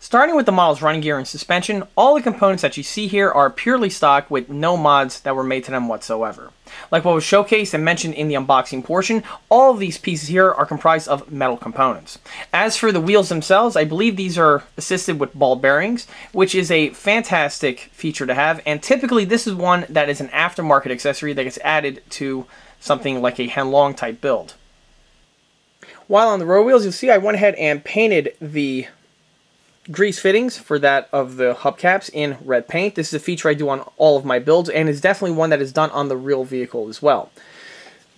Starting with the model's running gear and suspension, all the components that you see here are purely stock with no mods that were made to them whatsoever. Like what was showcased and mentioned in the unboxing portion, all of these pieces here are comprised of metal components. As for the wheels themselves, I believe these are assisted with ball bearings, which is a fantastic feature to have, and typically this is one that is an aftermarket accessory that gets added to something like a Henlong type build. While on the road wheels, you'll see I went ahead and painted the grease fittings for that of the hubcaps in red paint. This is a feature I do on all of my builds, and is definitely one that is done on the real vehicle as well.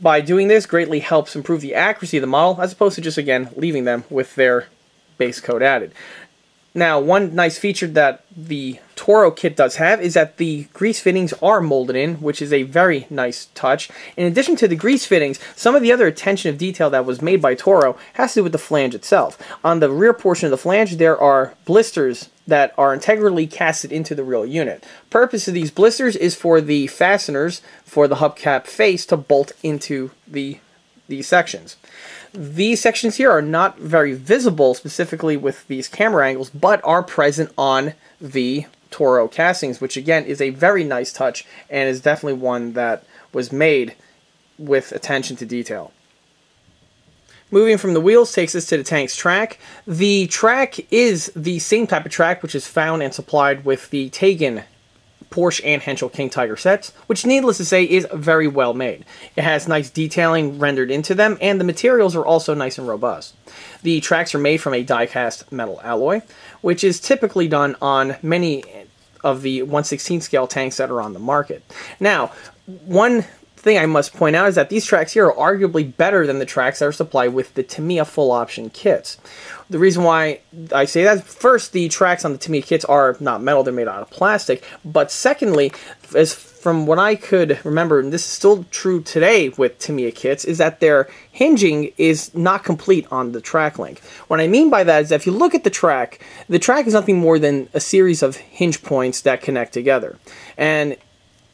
By doing this, greatly helps improve the accuracy of the model, as opposed to just, again, leaving them with their base coat added. Now, one nice feature that the Torro kit does have is that the grease fittings are molded in, which is a very nice touch. In addition to the grease fittings, some of the other attention of detail that was made by Torro has to do with the flange itself. On the rear portion of the flange, there are blisters that are integrally casted into the real unit. Purpose of these blisters is for the fasteners for the hubcap face to bolt into these sections. These sections here are not very visible specifically with these camera angles, but are present on the Torro castings, which again is a very nice touch and is definitely one that was made with attention to detail. Moving from the wheels takes us to the tank's track. The track is the same type of track which is found and supplied with the Tegan Porsche and Henschel King Tiger sets, which needless to say is very well made. It has nice detailing rendered into them, and the materials are also nice and robust. The tracks are made from a die-cast metal alloy, which is typically done on many of the 1/16 scale tanks that are on the market. Now, one thing I must point out is that these tracks here are arguably better than the tracks that are supplied with the Tamiya full option kits. The reason why I say that, first, the tracks on the Tamiya kits are not metal, they're made out of plastic, but secondly, as from what I could remember, and this is still true today with Tamiya kits, is that their hinging is not complete on the track link. What I mean by that is that if you look at the track is nothing more than a series of hinge points that connect together, and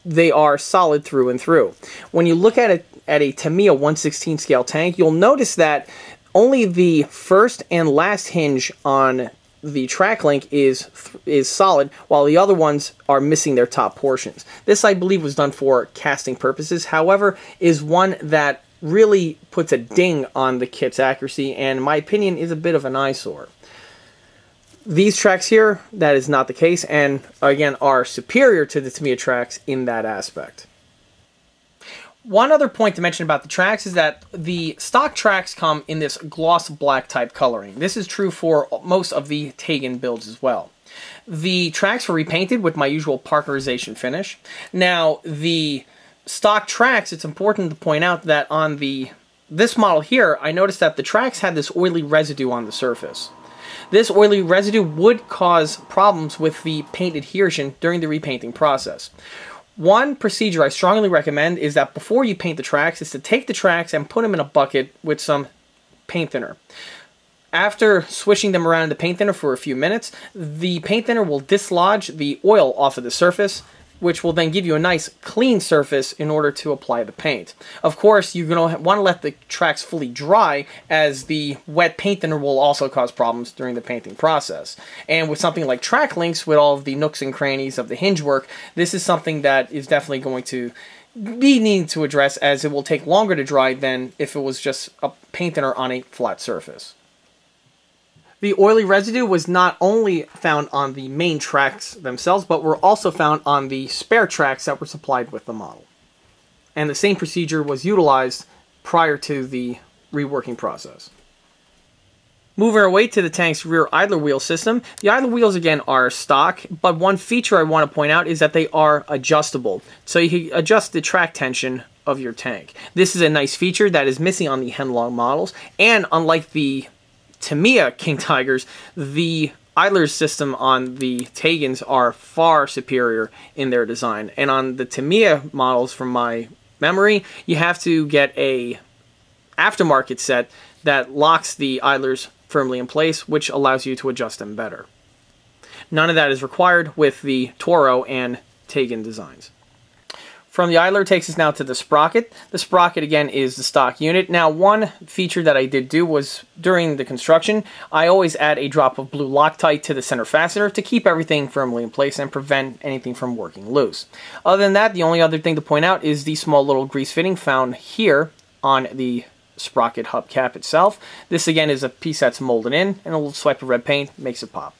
they are solid through and through. When you look at it at a Tamiya 1/16 scale tank, you'll notice that only the first and last hinge on the track link is solid, while the other ones are missing their top portions. This, I believe, was done for casting purposes, however, is one that really puts a ding on the kit's accuracy, and in my opinion is a bit of an eyesore. These tracks here, that is not the case, and again are superior to the Tamiya tracks in that aspect. One other point to mention about the tracks is that the stock tracks come in this gloss black type coloring. This is true for most of the Tegan builds as well. The tracks were repainted with my usual parkerization finish. Now, the stock tracks, it's important to point out that on this model here, I noticed that the tracks had this oily residue on the surface. This oily residue would cause problems with the paint adhesion during the repainting process. One procedure I strongly recommend is that before you paint the tracks is to take the tracks and put them in a bucket with some paint thinner. After swishing them around in the paint thinner for a few minutes, the paint thinner will dislodge the oil off of the surface, which will then give you a nice clean surface in order to apply the paint. Of course, you're going to want to let the tracks fully dry, as the wet paint thinner will also cause problems during the painting process. And with something like track links, with all of the nooks and crannies of the hinge work, this is something that is definitely going to be needing to address, as it will take longer to dry than if it was just a paint thinner on a flat surface. The oily residue was not only found on the main tracks themselves, but were also found on the spare tracks that were supplied with the model. And the same procedure was utilized prior to the reworking process. Moving our way to the tank's rear idler wheel system, the idler wheels again are stock, but one feature I want to point out is that they are adjustable. So you can adjust the track tension of your tank. This is a nice feature that is missing on the Henlong models, and unlike the Tamiya King Tigers, the idler system on the Tegans are far superior in their design. And on the Tamiya models, from my memory, you have to get a aftermarket set that locks the idlers firmly in place, which allows you to adjust them better. None of that is required with the Torro and Tegan designs. From the idler takes us now to the sprocket. The sprocket, again, is the stock unit. Now, one feature that I did do was, during the construction, I always add a drop of blue Loctite to the center fastener to keep everything firmly in place and prevent anything from working loose. Other than that, the only other thing to point out is the small little grease fitting found here on the sprocket hubcap itself. This, again, is a piece that's molded in, and a little swipe of red paint makes it pop.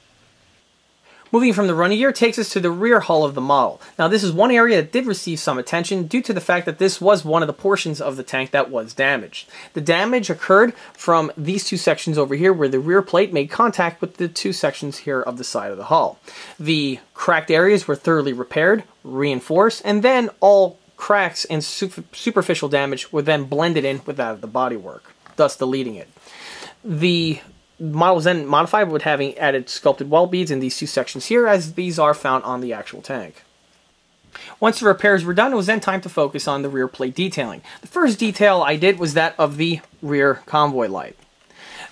Moving from the running gear takes us to the rear hull of the model. Now, this is one area that did receive some attention due to the fact that this was one of the portions of the tank that was damaged. The damage occurred from these two sections over here where the rear plate made contact with the two sections here of the side of the hull. The cracked areas were thoroughly repaired, reinforced, and then all cracks and superficial damage were then blended in with that of the bodywork, thus deleting it. The model was then modified with having added sculpted weld beads in these two sections here, as these are found on the actual tank. Once the repairs were done, it was then time to focus on the rear plate detailing. The first detail I did was that of the rear convoy light.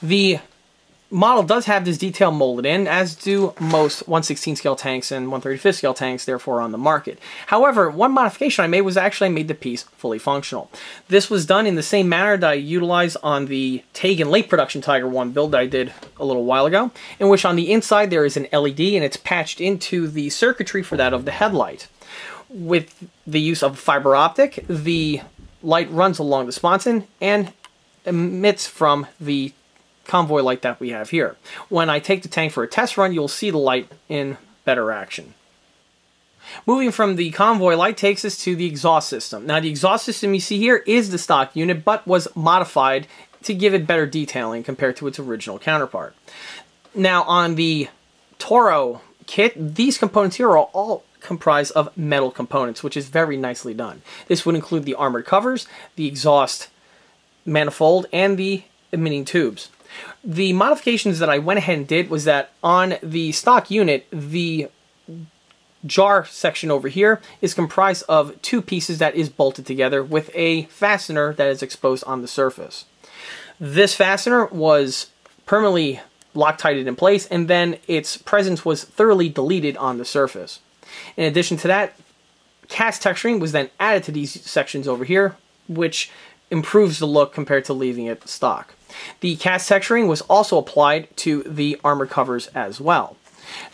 The model does have this detail molded in, as do most 1/16 scale tanks and 1/35 scale tanks, therefore on the market. However, one modification I made was actually I made the piece fully functional. This was done in the same manner that I utilized on the Tegan late production Tiger 1 build that I did a little while ago, in which on the inside there is an LED and it's patched into the circuitry for that of the headlight. With the use of fiber optic, the light runs along the sponson and emits from the convoy light that we have here. When I take the tank for a test run, you'll see the light in better action. Moving from the convoy light takes us to the exhaust system. Now, the exhaust system you see here is the stock unit, but was modified to give it better detailing compared to its original counterpart. Now, on the Torro kit, these components here are all comprised of metal components, which is very nicely done. This would include the armored covers, the exhaust manifold, and the emitting tubes. The modifications that I went ahead and did was that on the stock unit, the jar section over here is comprised of two pieces that is bolted together with a fastener that is exposed on the surface. This fastener was permanently Loctited in place, and then its presence was thoroughly deleted on the surface. In addition to that, cast texturing was then added to these sections over here, which improves the look compared to leaving it stock. The cast texturing was also applied to the armor covers as well.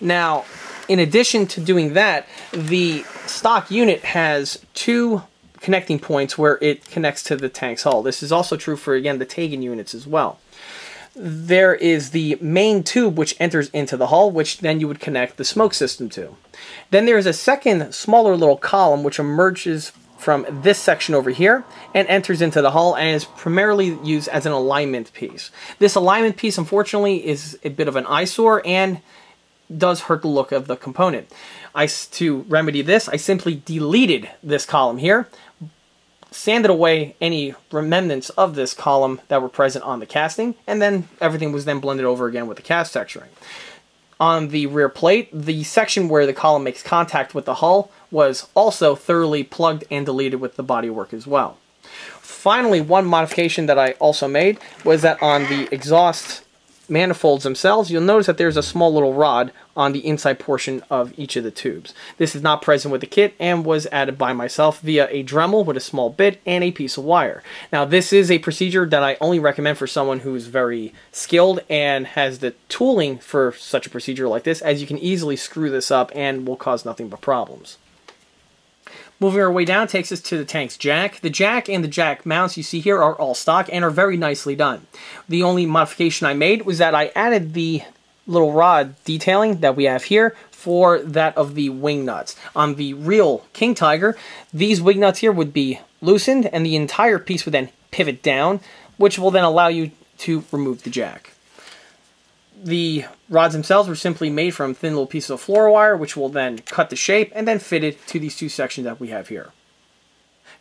Now, in addition to doing that, the stock unit has two connecting points where it connects to the tank's hull. This is also true for, again, the Tegan units as well. There is the main tube which enters into the hull, which then you would connect the smoke system to. Then there is a second, smaller little column which emerges from this section over here and enters into the hull and is primarily used as an alignment piece. This alignment piece, unfortunately, is a bit of an eyesore and does hurt the look of the component. To remedy this, I simply deleted this column here, sanded away any remnants of this column that were present on the casting, and then everything was then blended over again with the cast texturing. On the rear plate, the section where the column makes contact with the hull was also thoroughly plugged and deleted with the bodywork as well. Finally, one modification that I also made was that on the exhaust manifolds themselves, you'll notice that there's a small little rod on the inside portion of each of the tubes. This is not present with the kit and was added by myself via a Dremel with a small bit and a piece of wire. Now, this is a procedure that I only recommend for someone who's very skilled and has the tooling for such a procedure like this, as you can easily screw this up and will cause nothing but problems. Moving our way down takes us to the tank's jack. The jack and the jack mounts you see here are all stock and are very nicely done. The only modification I made was that I added the little rod detailing that we have here for that of the wing nuts. On the real King Tiger, these wing nuts here would be loosened and the entire piece would then pivot down, which will then allow you to remove the jack. The rods themselves were simply made from thin little pieces of fluoro wire, which will then cut the shape and then fit it to these two sections that we have here.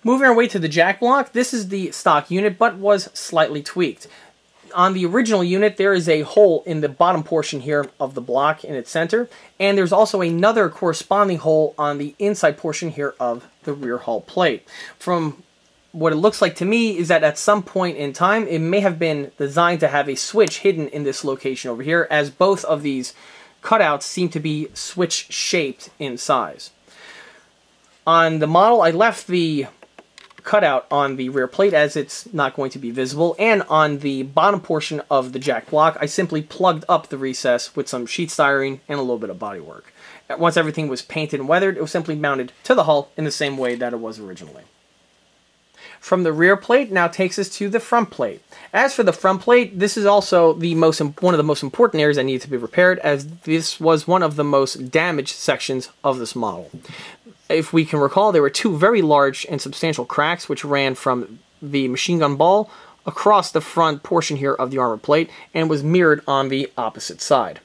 Moving our way to the jack block, this is the stock unit, but was slightly tweaked. On the original unit, there is a hole in the bottom portion here of the block in its center, and there's also another corresponding hole on the inside portion here of the rear hull plate. From what it looks like to me is that at some point in time, it may have been designed to have a switch hidden in this location over here, as both of these cutouts seem to be switch-shaped in size. On the model, I left the cutout on the rear plate as it's not going to be visible, and on the bottom portion of the jack block I simply plugged up the recess with some sheet styrene and a little bit of bodywork. Once everything was painted and weathered, it was simply mounted to the hull in the same way that it was originally. From the rear plate now takes us to the front plate. As for the front plate, this is also one of the most important areas that needed to be repaired, as this was one of the most damaged sections of this model. If we can recall, there were two very large and substantial cracks which ran from the machine gun ball across the front portion here of the armor plate and was mirrored on the opposite side.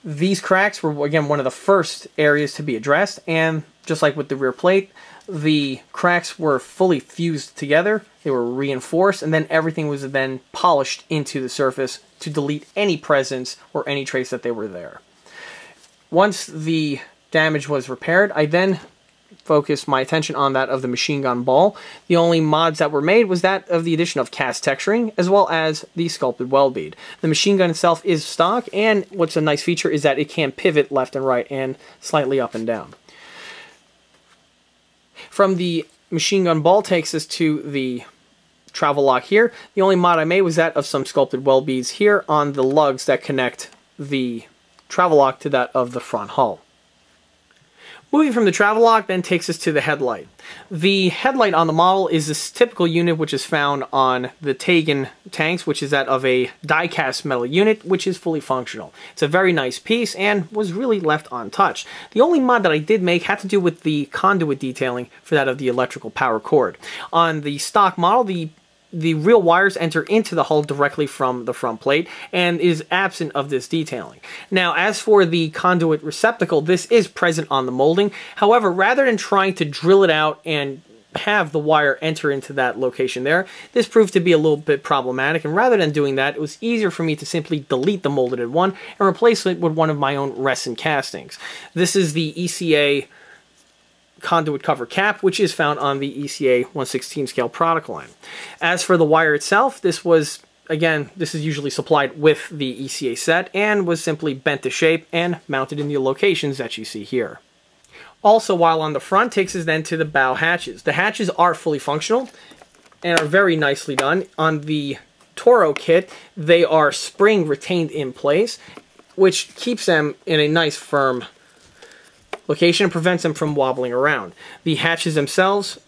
These cracks were, again, one of the first areas to be addressed, and just like with the rear plate, the cracks were fully fused together, they were reinforced, and then everything was then polished into the surface to delete any presence or any trace that they were there. Once the damage was repaired, I then focused my attention on that of the machine gun ball. The only mods that were made was that of the addition of cast texturing, as well as the sculpted weld bead. The machine gun itself is stock, and what's a nice feature is that it can pivot left and right and slightly up and down. From the machine gun ball takes us to the travel lock here. The only mod I made was that of some sculpted weld beads here on the lugs that connect the travel lock to that of the front hull. Moving from the travel lock then takes us to the headlight. The headlight on the model is this typical unit which is found on the Tagan tanks, which is that of a die-cast metal unit, which is fully functional. It's a very nice piece and was really left untouched. The only mod that I did make had to do with the conduit detailing for that of the electrical power cord. On the stock model, the real wires enter into the hull directly from the front plate and is absent of this detailing. Now, as for the conduit receptacle, this is present on the molding. However, rather than trying to drill it out and have the wire enter into that location there, this proved to be a little bit problematic, and rather than doing that, it was easier for me to simply delete the molded one and replace it with one of my own resin castings. This is the ECA conduit cover cap, which is found on the ECA 1/16 scale product line. As for the wire itself, this is usually supplied with the ECA set and was simply bent to shape and mounted in the locations that you see here. Also, while on the front, takes us then to the bow hatches. The hatches are fully functional and are very nicely done. On the Torro kit, they are spring retained in place, which keeps them in a nice firm location and prevents them from wobbling around. The hatches themselves,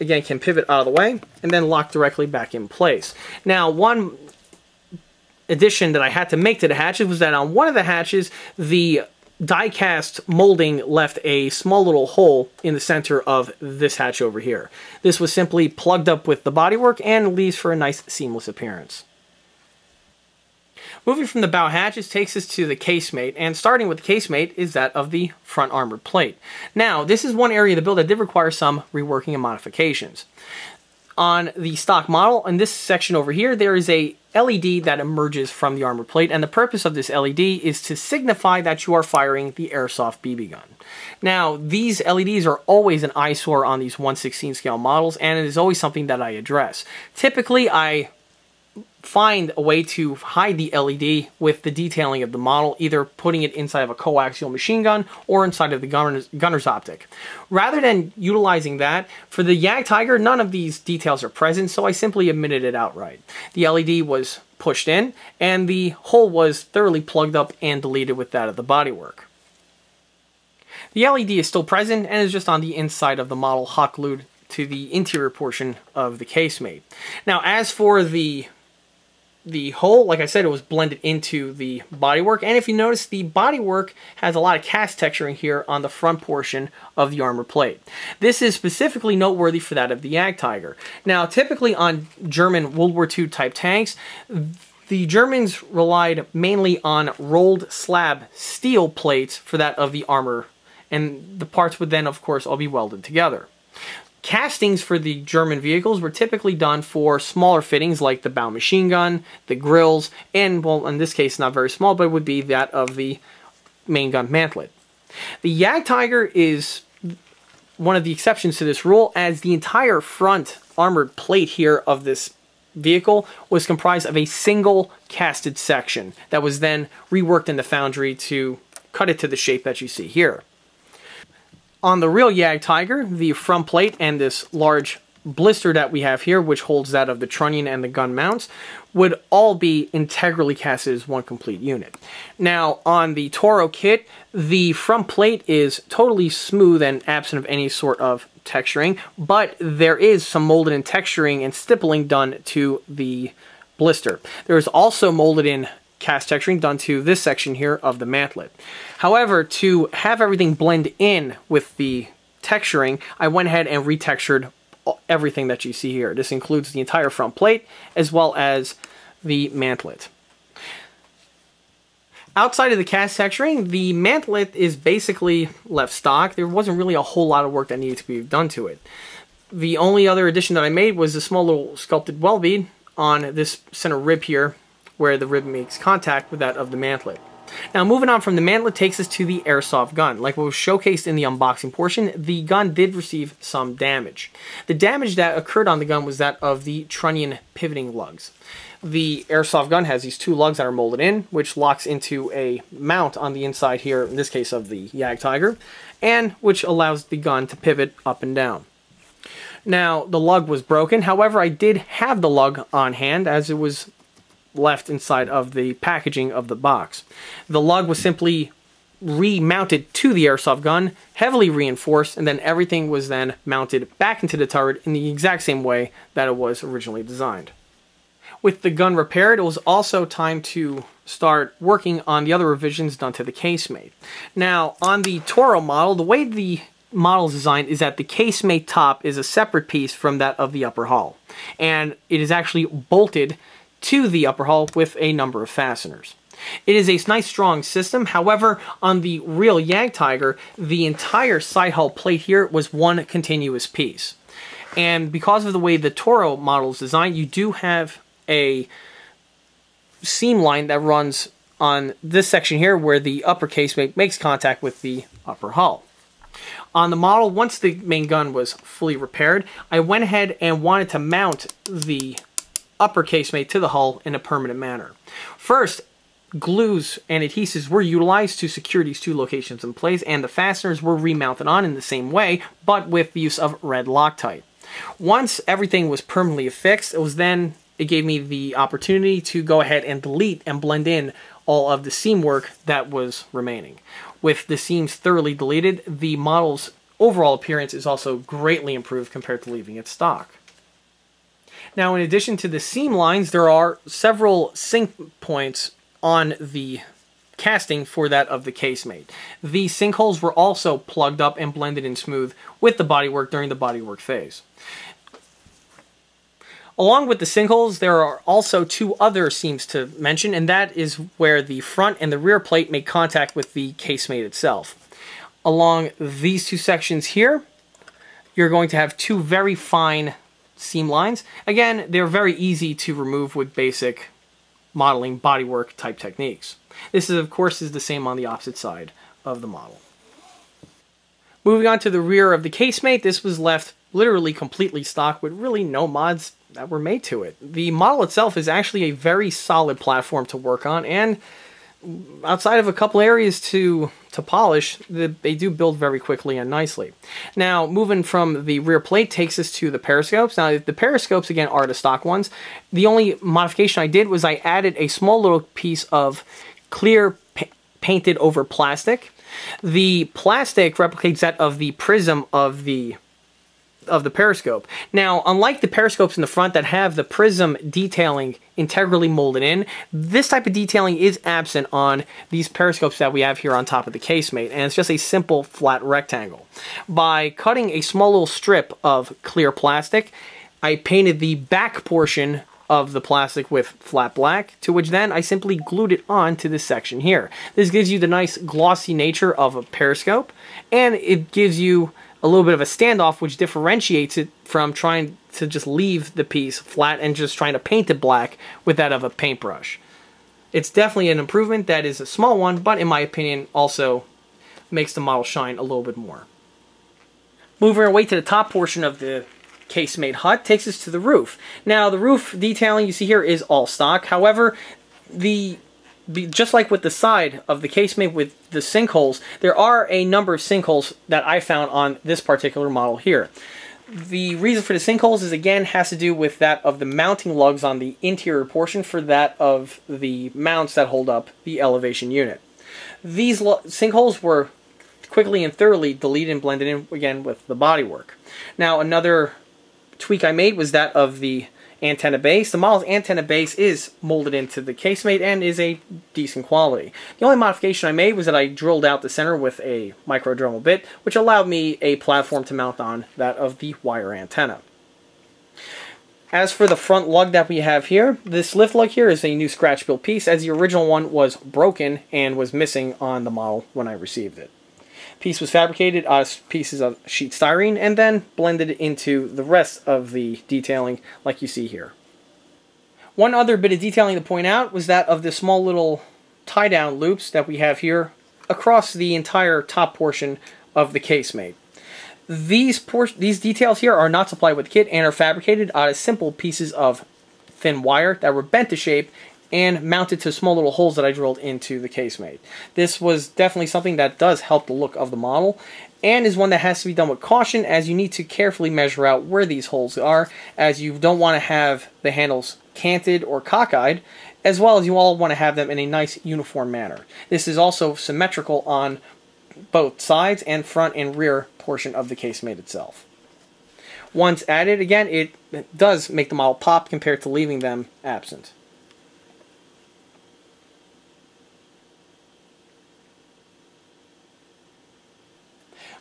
again, can pivot out of the way and then lock directly back in place. Now, one addition that I had to make to the hatches was that on one of the hatches, the die-cast molding left a small little hole in the center of this hatch over here. This was simply plugged up with the bodywork and leaves for a nice seamless appearance. Moving from the bow hatches takes us to the casemate, and starting with the casemate is that of the front armored plate. Now, this is one area of the build that did require some reworking and modifications. On the stock model, in this section over here, there is a LED that emerges from the armor plate, and the purpose of this LED is to signify that you are firing the Airsoft BB gun. Now, these LEDs are always an eyesore on these 1/16 scale models, and it is always something that I address. Typically, I find a way to hide the LED with the detailing of the model, either putting it inside of a coaxial machine gun or inside of the gunner's optic. Rather than utilizing that, for the Jagdtiger, none of these details are present, so I simply omitted it outright. The LED was pushed in, and the hole was thoroughly plugged up and deleted with that of the bodywork. The LED is still present and is just on the inside of the model, hot glued to the interior portion of the casemate. Now, as for the hole, like I said, it was blended into the bodywork, and if you notice, the bodywork has a lot of cast texturing here on the front portion of the armor plate. This is specifically noteworthy for that of the Jagdtiger. Now, typically on German World War II type tanks, the Germans relied mainly on rolled slab steel plates for that of the armor, and the parts would then, of course, all be welded together. Castings for the German vehicles were typically done for smaller fittings like the bow machine gun, the grills, and, well, in this case, not very small, but it would be that of the main gun mantlet. The Jagdtiger is one of the exceptions to this rule, as the entire front armored plate here of this vehicle was comprised of a single casted section that was then reworked in the foundry to cut it to the shape that you see here. On the real Jagdtiger, the front plate and this large blister that we have here, which holds that of the trunnion and the gun mounts, would all be integrally casted as one complete unit. Now, on the Torro kit, the front plate is totally smooth and absent of any sort of texturing, but there is some molded in texturing and stippling done to the blister. There is also molded in cast texturing done to this section here of the mantlet. However, to have everything blend in with the texturing, I went ahead and retextured everything that you see here. This includes the entire front plate as well as the mantlet. Outside of the cast texturing, the mantlet is basically left stock. There wasn't really a whole lot of work that needed to be done to it. The only other addition that I made was a small little sculpted well bead on this center rib here, where the rib makes contact with that of the mantlet. Now, moving on from the mantlet takes us to the Airsoft Gun. Like what was showcased in the unboxing portion, the gun did receive some damage. The damage that occurred on the gun was that of the trunnion pivoting lugs. The Airsoft Gun has these two lugs that are molded in, which locks into a mount on the inside here, in this case of the Jagdtiger, and which allows the gun to pivot up and down. Now, the lug was broken, however, I did have the lug on hand as it was left inside of the packaging of the box. The lug was simply remounted to the Airsoft Gun, heavily reinforced, and then everything was then mounted back into the turret in the exact same way that it was originally designed. With the gun repaired, it was also time to start working on the other revisions done to the casemate. Now, on the Torro model, the way the model is designed is that the casemate top is a separate piece from that of the upper hull, and it is actually bolted to the upper hull with a number of fasteners. It is a nice strong system. However, on the real Jagdtiger, the entire side hull plate here was one continuous piece. And because of the way the Torro model is designed, you do have a seam line that runs on this section here where the upper casemate makes contact with the upper hull. On the model, once the main gun was fully repaired, I went ahead and wanted to mount the upper casemate to the hull in a permanent manner. First, glues and adhesives were utilized to secure these two locations in place, and the fasteners were remounted on in the same way, but with the use of red Loctite. Once everything was permanently affixed, it gave me the opportunity to go ahead and delete and blend in all of the seam work that was remaining. With the seams thoroughly deleted, the model's overall appearance is also greatly improved compared to leaving it stock. Now, in addition to the seam lines, there are several sink points on the casting for that of the casemate. The sinkholes were also plugged up and blended in smooth with the bodywork during the bodywork phase. Along with the sinkholes, there are also two other seams to mention, and that is where the front and the rear plate make contact with the casemate itself. Along these two sections here, you're going to have two very fine seam lines. Again, they're very easy to remove with basic modeling bodywork type techniques. This is, of course, the same on the opposite side of the model. Moving on to the rear of the casemate, this was left literally completely stock with really no mods that were made to it. The model itself is actually a very solid platform to work on, and outside of a couple areas to polish, they do build very quickly and nicely. Now, moving from the rear plate takes us to the periscopes. Now, the periscopes, again, are the stock ones. The only modification I did was I added a small little piece of clear painted over plastic. The plastic replicates that of the prism of the periscope. Now, unlike the periscopes in the front that have the prism detailing integrally molded in, this type of detailing is absent on these periscopes that we have here on top of the casemate, and it's just a simple flat rectangle. By cutting a small little strip of clear plastic, I painted the back portion of the plastic with flat black, to which then I simply glued it on to this section here. This gives you the nice glossy nature of a periscope, and it gives you a little bit of a standoff, which differentiates it from trying to just leave the piece flat and just trying to paint it black with that of a paintbrush. It's definitely an improvement that is a small one, but in my opinion also makes the model shine a little bit more. Moving our way to the top portion of the casemate hut takes us to the roof. Now, the roof detailing you see here is all stock. However, the just like with the side of the casemate with the sinkholes, there are a number of sinkholes that I found on this particular model here. The reason for the sinkholes is, again, has to do with that of the mounting lugs on the interior portion for that of the mounts that hold up the elevation unit. These sinkholes were quickly and thoroughly deleted and blended in, again, with the bodywork. Now, another tweak I made was that of the antenna base. The model's antenna base is molded into the casemate and is a decent quality. The only modification I made was that I drilled out the center with a micro Dremel bit, which allowed me a platform to mount on that of the wire antenna. As for the front lug that we have here, this lift lug here is a new scratch built piece, as the original one was broken and was missing on the model when I received it. Piece was fabricated out of pieces of sheet styrene and then blended into the rest of the detailing like you see here. One other bit of detailing to point out was that of the small little tie-down loops that we have here across the entire top portion of the casemate. These details here are not supplied with the kit and are fabricated out of simple pieces of thin wire that were bent to shape and mounted to small little holes that I drilled into the casemate. This was definitely something that does help the look of the model, and is one that has to be done with caution, as you need to carefully measure out where these holes are, as you don't want to have the handles canted or cockeyed, as well as you all want to have them in a nice uniform manner. This is also symmetrical on both sides and front and rear portion of the casemate itself. Once added, again, it does make the model pop compared to leaving them absent.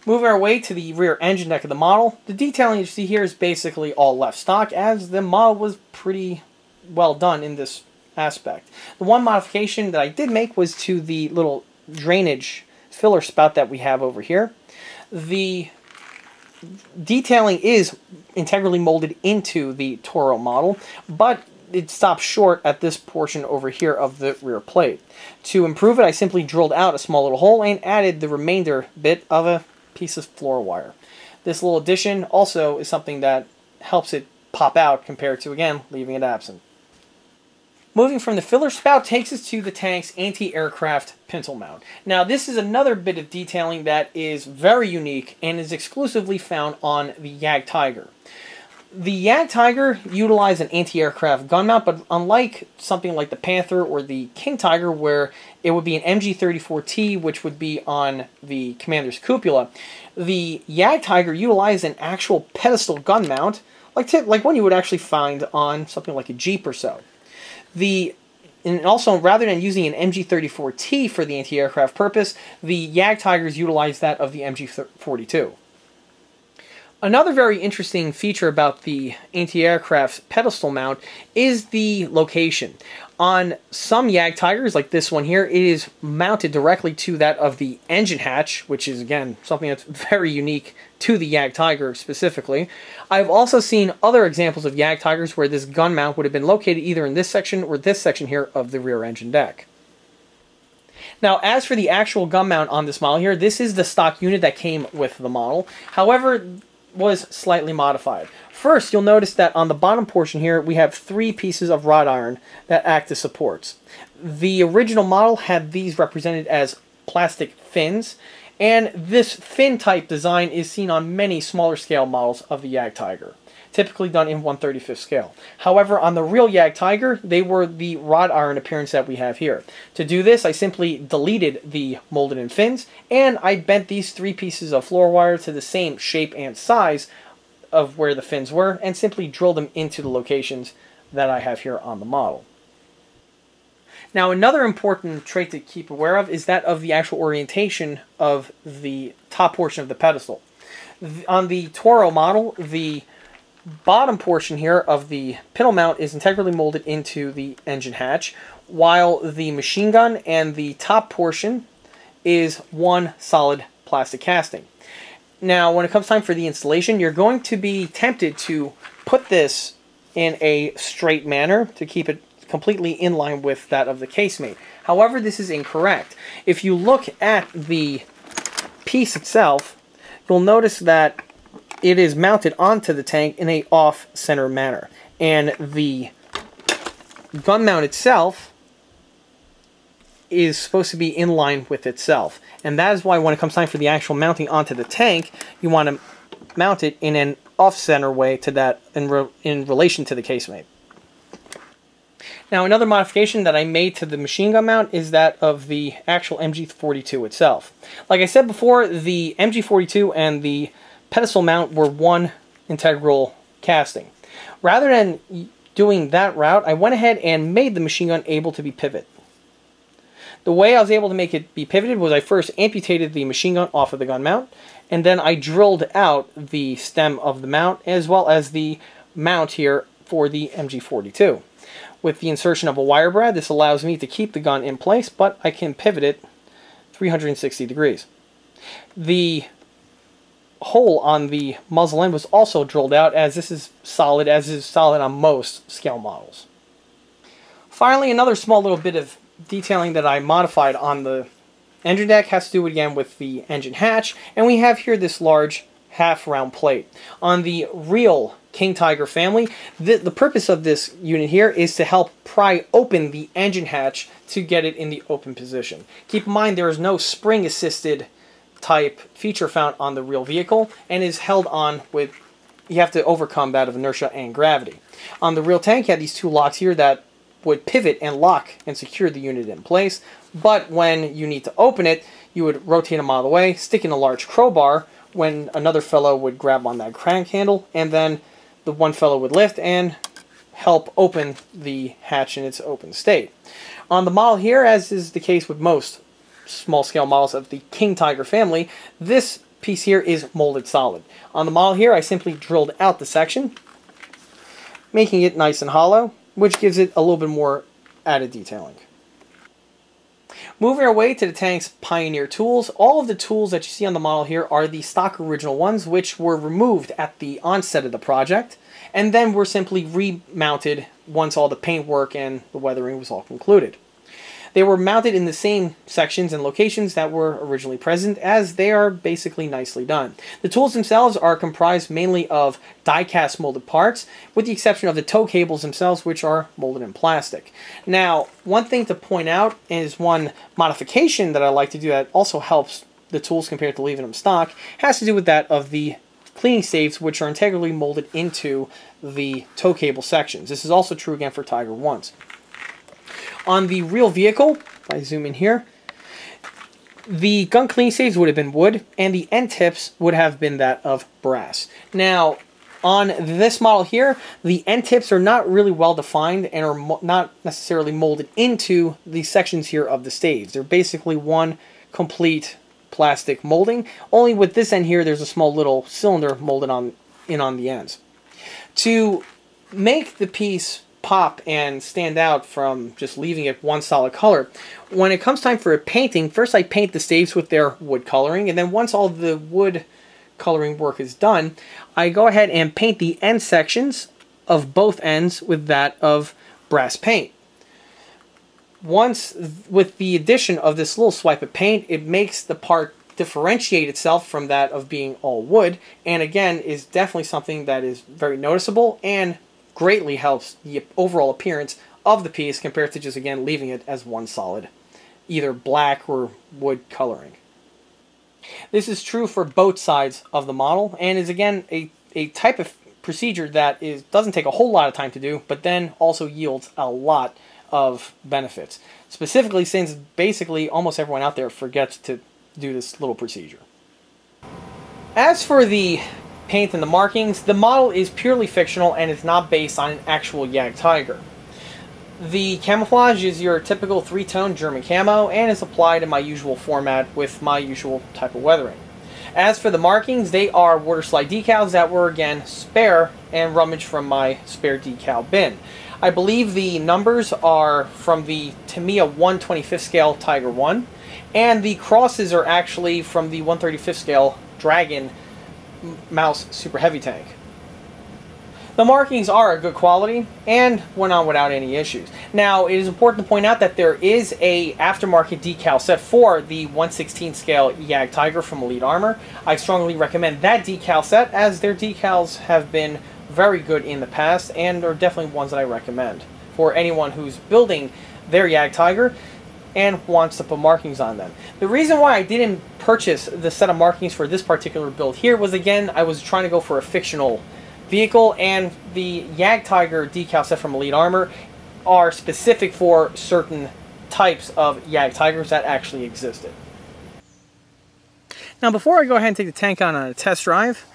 Moving our way to the rear engine deck of the model, the detailing you see here is basically all left stock, as the model was pretty well done in this aspect. The one modification that I did make was to the little drainage filler spout that we have over here. The detailing is integrally molded into the Torro model, but it stops short at this portion over here of the rear plate. To improve it, I simply drilled out a small little hole and added the remainder bit of a piece of floor wire. This little addition also is something that helps it pop out compared to, again, leaving it absent. Moving from the filler spout takes us to the tank's anti-aircraft pintle mount. Now, this is another bit of detailing that is very unique and is exclusively found on the Jagdtiger. The Jagdtiger utilized an anti-aircraft gun mount, but unlike something like the Panther or the King Tiger, where it would be an MG34T, which would be on the commander's cupola, the Jagdtiger utilized an actual pedestal gun mount, like one you would actually find on something like a Jeep or so. And also, rather than using an MG34T for the anti-aircraft purpose, the Jagdtigers utilized that of the MG42. Another very interesting feature about the anti-aircraft's pedestal mount is the location. On some Jagdtigers, like this one here, it is mounted directly to that of the engine hatch, which is, again, something that's very unique to the Jagdtiger specifically. I've also seen other examples of Jagdtigers where this gun mount would have been located either in this section or this section here of the rear engine deck. Now, as for the actual gun mount on this model here, this is the stock unit that came with the model. However, was slightly modified. First, you'll notice that on the bottom portion here, we have 3 pieces of wrought iron that act as supports. The original model had these represented as plastic fins, and this fin type design is seen on many smaller scale models of the Jagdtiger, typically done in 1/35 scale. However, on the real Jagdtiger, they were the wrought iron appearance that we have here. To do this, I simply deleted the molded in fins, and I bent these 3 pieces of floor wire to the same shape and size of where the fins were, and simply drilled them into the locations that I have here on the model. Now, another important trait to keep aware of is that of the actual orientation of the top portion of the pedestal. On the Torro model, the bottom portion here of the pintle mount is integrally molded into the engine hatch, while the machine gun and the top portion is one solid plastic casting. Now, when it comes time for the installation, you're going to be tempted to put this in a straight manner to keep it completely in line with that of the casemate. However, this is incorrect. If you look at the piece itself, you'll notice that it is mounted onto the tank in a off-center manner. And the gun mount itself is supposed to be in line with itself. And that is why when it comes time for the actual mounting onto the tank, you want to mount it in an off-center way to that in relation to the casemate. Now, another modification that I made to the machine gun mount is that of the actual MG42 itself. Like I said before, the MG42 and the pedestal mount were one integral casting. Rather than doing that route, I went ahead and made the machine gun able to be pivot. The way I was able to make it be pivoted was I first amputated the machine gun off of the gun mount, and then I drilled out the stem of the mount as well as the mount here for the MG42. With the insertion of a wire brad, this allows me to keep the gun in place, but I can pivot it 360 degrees. The hole on the muzzle end was also drilled out, as this is solid, as is solid on most scale models. Finally, another small little bit of detailing that I modified on the engine deck has to do again with the engine hatch, and we have here this large half-round plate. On the real Jagdtiger family, the purpose of this unit here is to help pry open the engine hatch to get it in the open position. Keep in mind there is no spring-assisted type feature found on the real vehicle, and is held on with, you have to overcome that of inertia and gravity. On the real tank, you have these two locks here that would pivot and lock and secure the unit in place, but when you need to open it, you would rotate them out of the way, stick in a large crowbar when another fellow would grab on that crank handle, and then the one fellow would lift and help open the hatch in its open state. On the model here, as is the case with most small scale models of the Jagdtiger family, this piece here is molded solid. On the model here, I simply drilled out the section, making it nice and hollow, which gives it a little bit more added detailing. Moving our way to the tank's Pioneer tools, all of the tools that you see on the model here are the stock original ones, which were removed at the onset of the project, and then were simply remounted once all the paintwork and the weathering was all concluded. They were mounted in the same sections and locations that were originally present, as they are basically nicely done. The tools themselves are comprised mainly of die-cast molded parts, with the exception of the tow cables themselves, which are molded in plastic. Now, one thing to point out is one modification that I like to do that also helps the tools compared to leaving them stock, has to do with that of the cleaning staves, which are integrally molded into the tow cable sections. This is also true again for Tiger 1s. On the real vehicle, if I zoom in here, the gun cleaning staves would have been wood, and the end tips would have been that of brass. Now, on this model here, the end tips are not really well defined and are not necessarily molded into the sections here of the staves. They're basically one complete plastic molding, only with this end here, there's a small little cylinder molded on the ends. To make the piece pop and stand out from just leaving it one solid color, when it comes time for a painting, first I paint the staves with their wood coloring, and then once all the wood coloring work is done, I go ahead and paint the end sections of both ends with that of brass paint. Once, with the addition of this little swipe of paint, it makes the part differentiate itself from that of being all wood, and again is definitely something that is very noticeable and greatly helps the overall appearance of the piece compared to just, again, leaving it as one solid, either black or wood coloring. This is true for both sides of the model, and is, again, a type of procedure that doesn't take a whole lot of time to do, but then also yields a lot of benefits. Specifically, since basically almost everyone out there forgets to do this little procedure. As for the paint and the markings, the model is purely fictional and is not based on an actual Jagdtiger. The camouflage is your typical three-tone German camo and is applied in my usual format with my usual type of weathering. As for the markings, they are water slide decals that were again spare and rummaged from my spare decal bin. I believe the numbers are from the Tamiya 1/25th scale Tiger 1, and the crosses are actually from the 1/35th scale Dragon Mouse Super Heavy Tank. The markings are a good quality and went on without any issues. Now, it is important to point out that there is a aftermarket decal set for the 1/16 scale Jagdtiger from Elite Armor. I strongly recommend that decal set, as their decals have been very good in the past and are definitely ones that I recommend for anyone who's building their Jagdtiger and wants to put markings on them. The reason why I didn't purchase the set of markings for this particular build here was, again, I was trying to go for a fictional vehicle, and the Jagdtiger decal set from Elite Armor are specific for certain types of Jagdtigers that actually existed. Now, before I go ahead and take the tank on a test drive,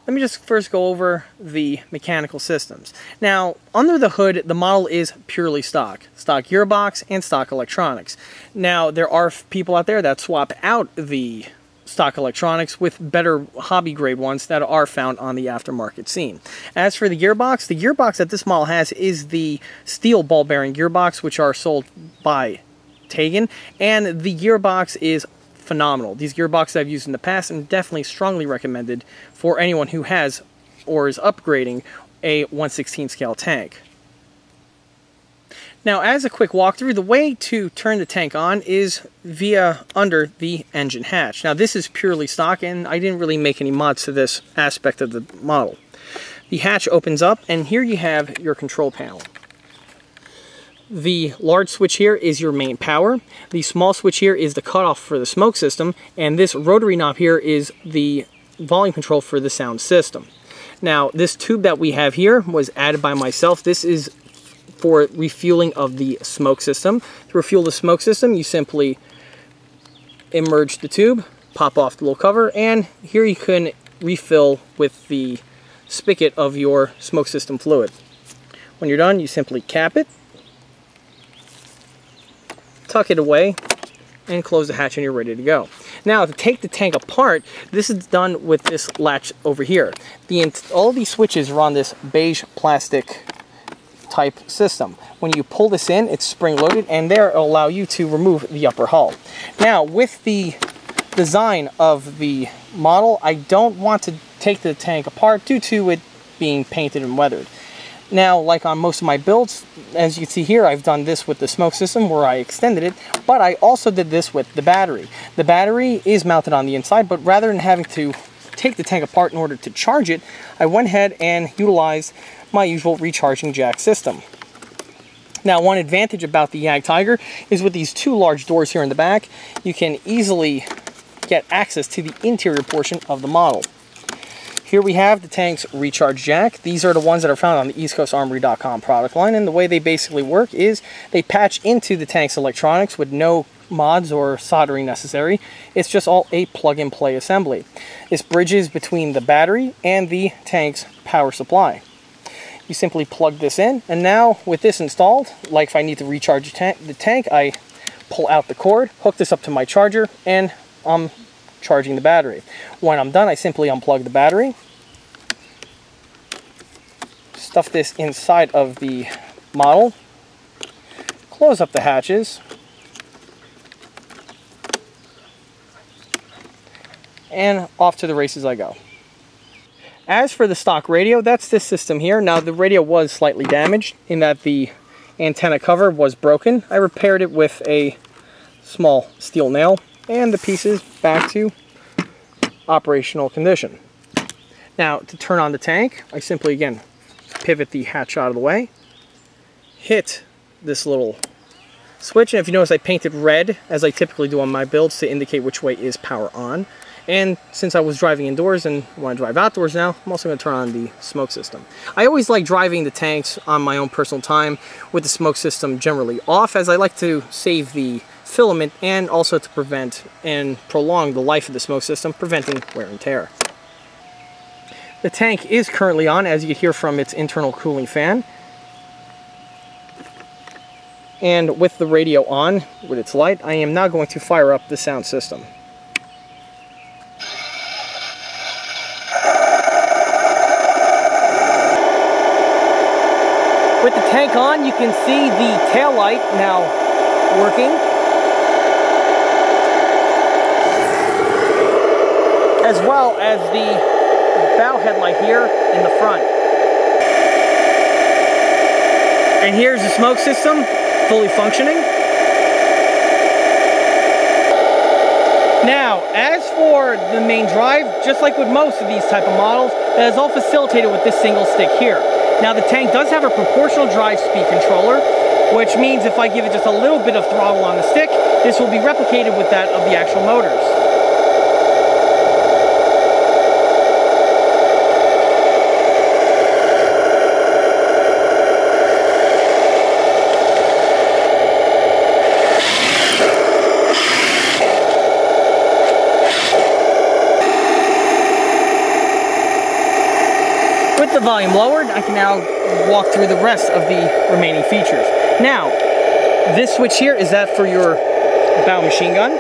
let me just first go over the mechanical systems. Now, under the hood, the model is purely stock gearbox and stock electronics. Now, there are people out there that swap out the stock electronics with better hobby grade ones that are found on the aftermarket scene. As for the gearbox that this model has is the steel ball bearing gearbox, which are sold by Tegan, and the gearbox is phenomenal. These gearboxes I've used in the past and definitely strongly recommended for anyone who has or is upgrading a 1/16 scale tank. Now, as a quick walkthrough, the way to turn the tank on is via under the engine hatch. Now, this is purely stock, and I didn't really make any mods to this aspect of the model. The hatch opens up, and here you have your control panel. The large switch here is your main power. The small switch here is the cutoff for the smoke system, and this rotary knob here is the volume control for the sound system. Now, this tube that we have here was added by myself. This is for refueling of the smoke system. To refuel the smoke system, you simply immerse the tube, pop off the little cover, and here you can refill with the spigot of your smoke system fluid. When you're done, you simply cap it, tuck it away, and close the hatch, and you're ready to go. Now, to take the tank apart, this is done with this latch over here. All these switches are on this beige plastic type system. When you pull this in, it's spring loaded, and there it'll allow you to remove the upper hull. Now, with the design of the model, I don't want to take the tank apart due to it being painted and weathered. Now, like on most of my builds, as you can see here, I've done this with the smoke system where I extended it, but I also did this with the battery. The battery is mounted on the inside, but rather than having to take the tank apart in order to charge it, I went ahead and utilized my usual recharging jack system. Now, one advantage about the Jagdtiger is with these two large doors here in the back, you can easily get access to the interior portion of the model. Here we have the tank's recharge jack. These are the ones that are found on the EastCoastArmory.com product line, and the way they basically work is they patch into the tank's electronics with no mods or soldering necessary. It's just all a plug-and-play assembly. This bridges between the battery and the tank's power supply. You simply plug this in, and now with this installed, like if I need to recharge the tank, I pull out the cord, hook this up to my charger, and I'm charging the battery. When I'm done, I simply unplug the battery, stuff this inside of the model, close up the hatches, and off to the races I go. As for the stock radio, that's this system here. Now, the radio was slightly damaged in that the antenna cover was broken. I repaired it with a small steel nail, and the pieces back to operational condition. Now, to turn on the tank, I simply, again, pivot the hatch out of the way, hit this little switch, and if you notice, I painted red, as I typically do on my builds, to indicate which way is power on. And since I was driving indoors and want to drive outdoors now, I'm also going to turn on the smoke system. I always like driving the tanks on my own personal time with the smoke system generally off, as I like to save the filament and also to prevent and prolong the life of the smoke system, preventing wear and tear. The tank is currently on, as you can hear from its internal cooling fan. And with the radio on, with its light, I am now going to fire up the sound system. With the tank on, you can see the tail light now working, as well as the bow headlight here in the front. And here's the smoke system, fully functioning. Now, as for the main drive, just like with most of these type of models, that is all facilitated with this single stick here. Now, the tank does have a proportional drive speed controller, which means if I give it just a little bit of throttle on the stick, this will be replicated with that of the actual motors. With the volume lowered, I can now walk through the rest of the remaining features. Now, this switch here is that for your bow machine gun.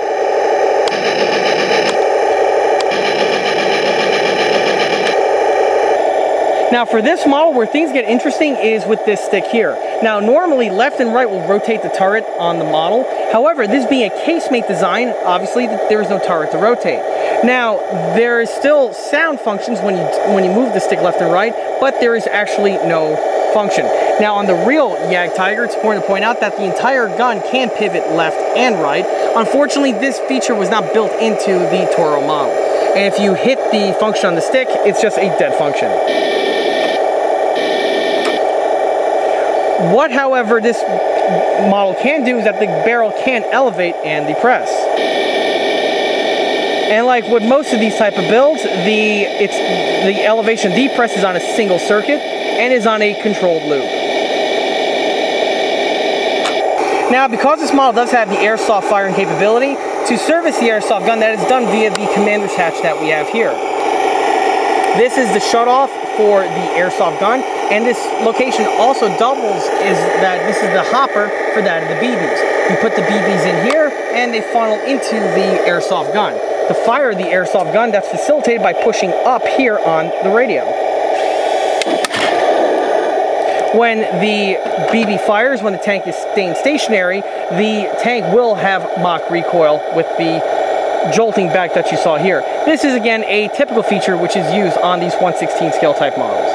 Now for this model, where things get interesting is with this stick here. Now normally left and right will rotate the turret on the model. However, this being a casemate design, obviously there is no turret to rotate. Now there is still sound functions when you move the stick left and right, but there is actually no function. Now on the real Jagdtiger, it's important to point out that the entire gun can pivot left and right. Unfortunately, this feature was not built into the Torro model. And if you hit the function on the stick, it's just a dead function. What, however, this model can do is that the barrel can elevate and depress. And like with most of these type of builds, the elevation depress is on a single circuit and is on a controlled loop. Now, because this model does have the airsoft firing capability, to service the airsoft gun, that is done via the commander's hatch that we have here. This is the shutoff for the airsoft gun, and this location also doubles this is the hopper for that of the BBs. You put the BBs in here, and they funnel into the airsoft gun. To fire the airsoft gun, that's facilitated by pushing up here on the radio. When the BB fires, when the tank is staying stationary, the tank will have mock recoil with the jolting back that you saw here. This is again a typical feature which is used on these 1/16 scale type models.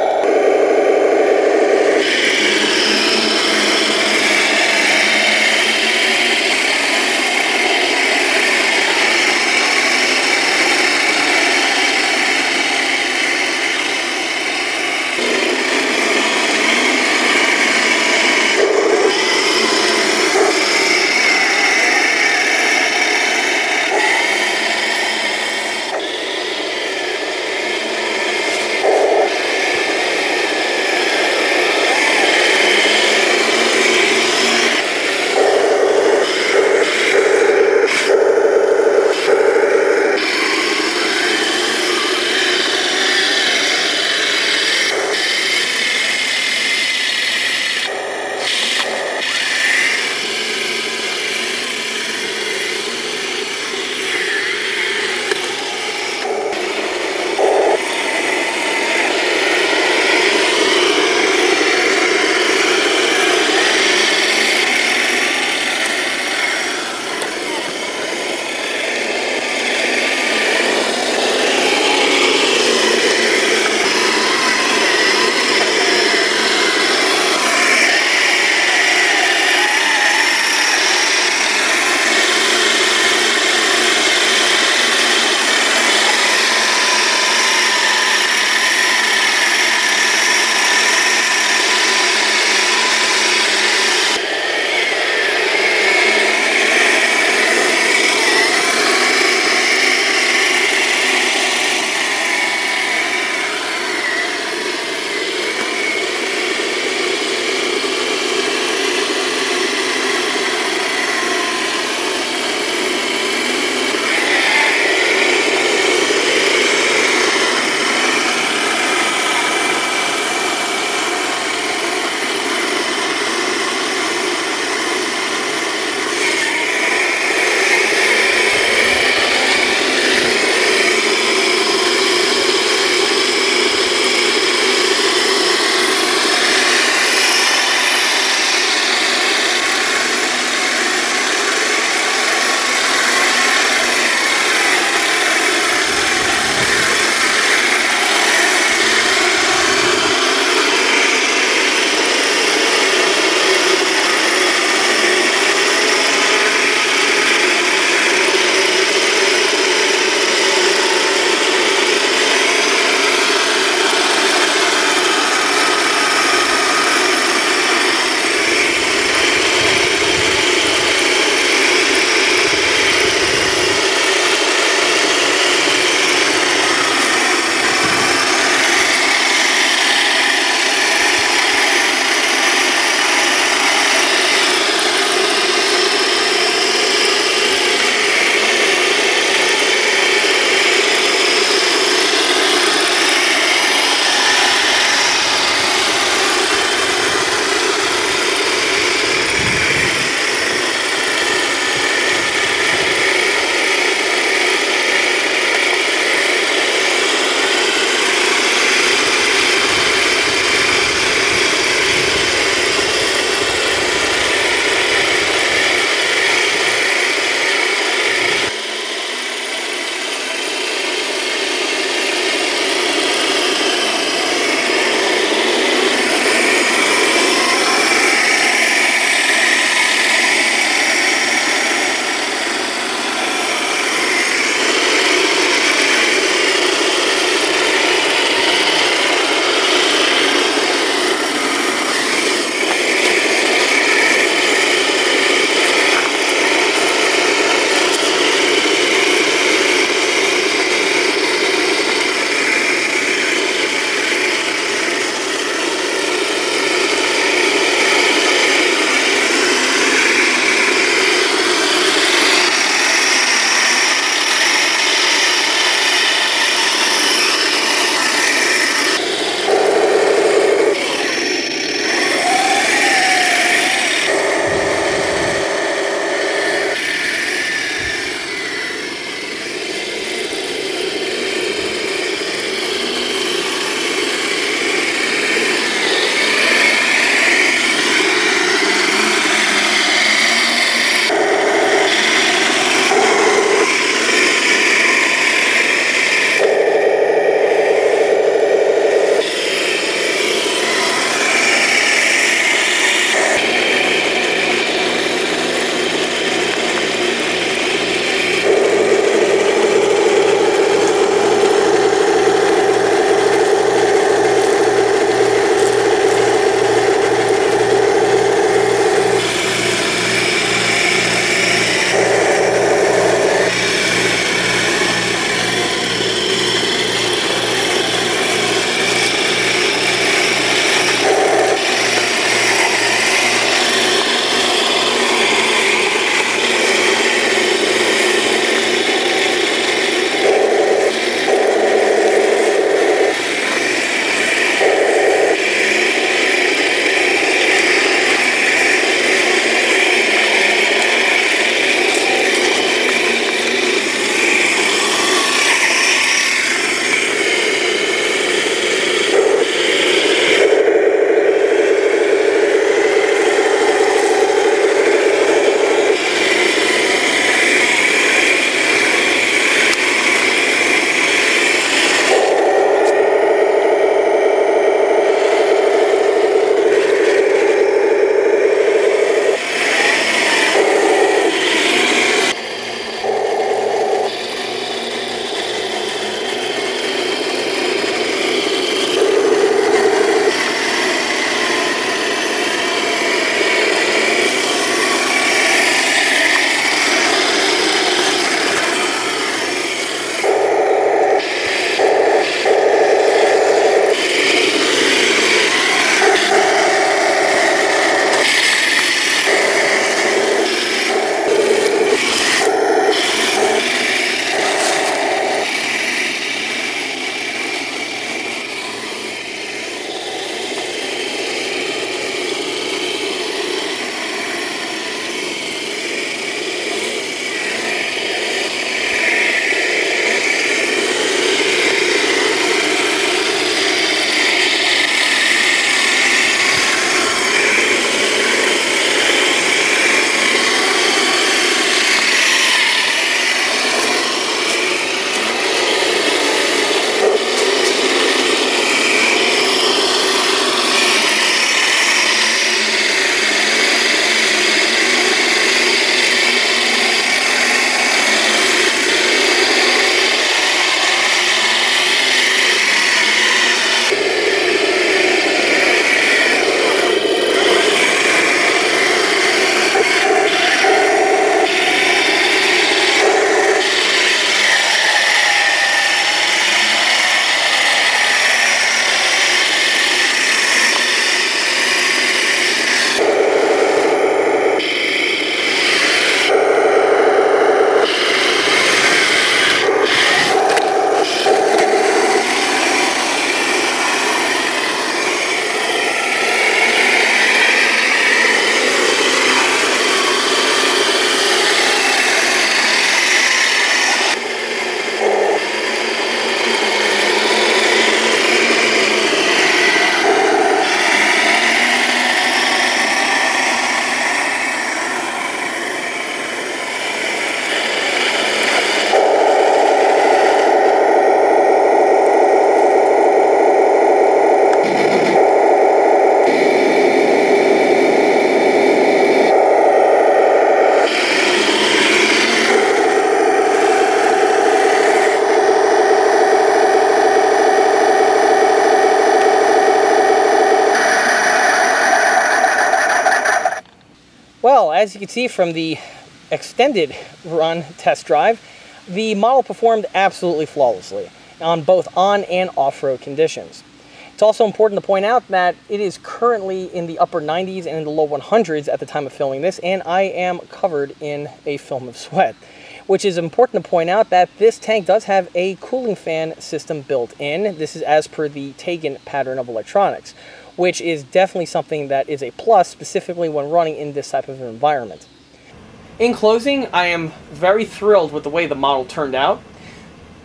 Well, as you can see from the extended run test drive, the model performed absolutely flawlessly on both on and off-road conditions. It's also important to point out that it is currently in the upper 90s and in the low 100s at the time of filming this, and I am covered in a film of sweat. Which is important to point out that this tank does have a cooling fan system built in. This is as per the Tegan pattern of electronics, which is definitely something that is a plus, specifically when running in this type of an environment. In closing, I am very thrilled with the way the model turned out,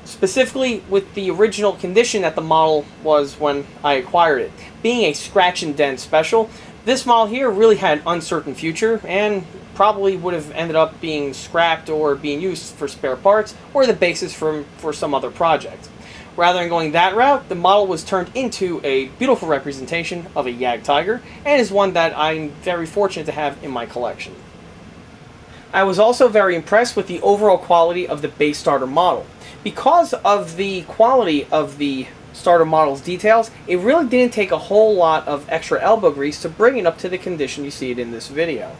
specifically with the original condition that the model was when I acquired it. Being a scratch and dent special, this model here really had an uncertain future and probably would have ended up being scrapped or being used for spare parts or the basis for some other project. Rather than going that route, the model was turned into a beautiful representation of a Jagdtiger and is one that I'm very fortunate to have in my collection. I was also very impressed with the overall quality of the base starter model. Because of the quality of the starter model's details, it really didn't take a whole lot of extra elbow grease to bring it up to the condition you see it in this video.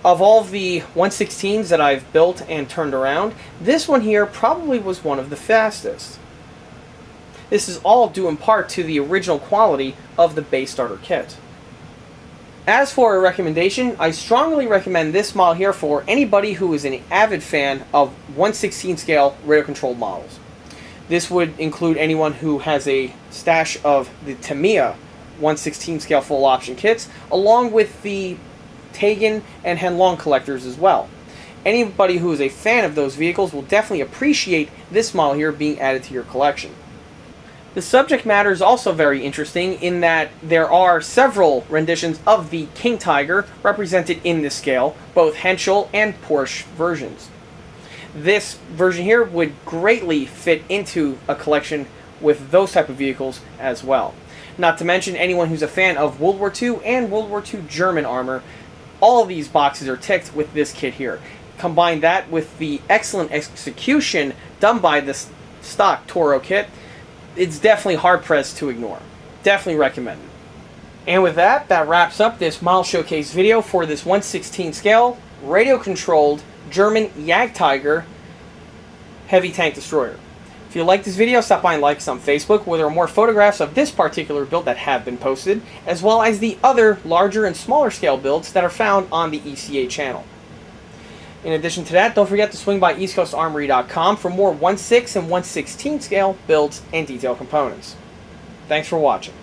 Of all of the 116s that I've built and turned around, this one here probably was one of the fastest. This is all due in part to the original quality of the base starter kit. As for a recommendation, I strongly recommend this model here for anybody who is an avid fan of 1/16 scale radio controlled models. This would include anyone who has a stash of the Tamiya 1/16 scale full option kits, along with the Tegan and Henlong collectors as well. Anybody who is a fan of those vehicles will definitely appreciate this model here being added to your collection. The subject matter is also very interesting in that there are several renditions of the King Tiger represented in this scale, both Henschel and Porsche versions. This version here would greatly fit into a collection with those type of vehicles as well. Not to mention anyone who's a fan of World War II and World War II German armor. All of these boxes are ticked with this kit here. Combine that with the excellent execution done by this stock Torro kit, it's definitely hard-pressed to ignore. Definitely recommend it. And with that, that wraps up this model showcase video for this 1/16 scale, radio-controlled German Jagdtiger heavy tank destroyer. If you like this video, stop by and like us on Facebook, where there are more photographs of this particular build that have been posted, as well as the other larger and smaller scale builds that are found on the ECA channel. In addition to that, don't forget to swing by eastcoastarmory.com for more 1/6 and 1/16 scale builds and detail components. Thanks for watching.